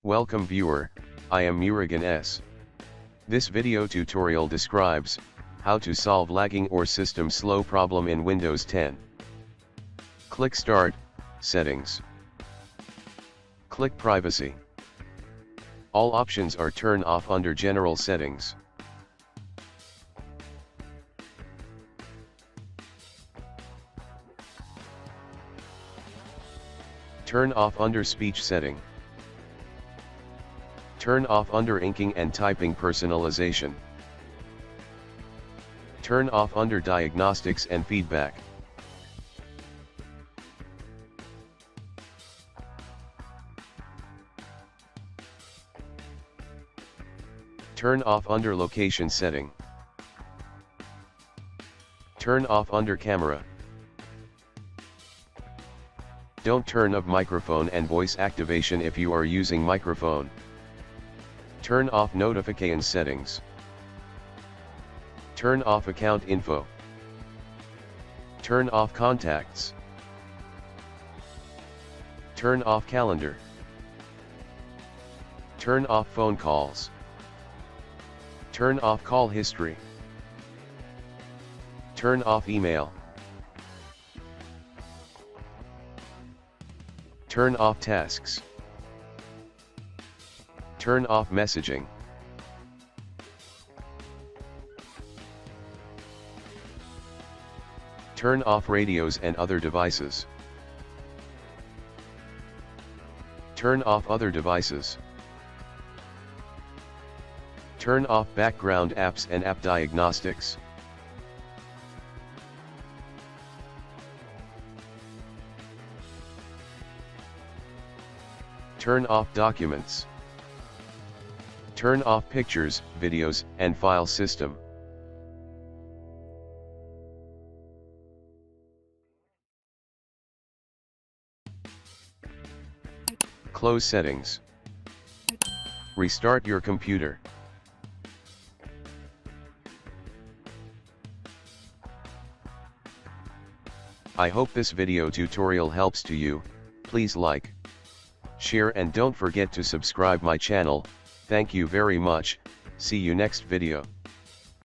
Welcome viewer, I am Murugan S. This video tutorial describes how to solve lagging or system slow problem in Windows 10. Click Start, Settings. Click Privacy. All options are turned off under General Settings. Turn off under Speech Setting. Turn off under Inking and Typing Personalization. Turn off under Diagnostics and Feedback. Turn off under Location Setting. Turn off under Camera. Don't turn off microphone and voice activation if you are using microphone. Turn off notification settings. Turn off account info. Turn off contacts. Turn off calendar. Turn off phone calls. Turn off call history. Turn off email. Turn off tasks. Turn off messaging. Turn off radios and other devices. Turn off other devices. Turn off background apps and app diagnostics. Turn off documents. Turn off pictures, videos, and file system. Close settings. Restart your computer. I hope this video tutorial helps to you. Please like, share and don't forget to subscribe my channel. Thank you very much. See you next video.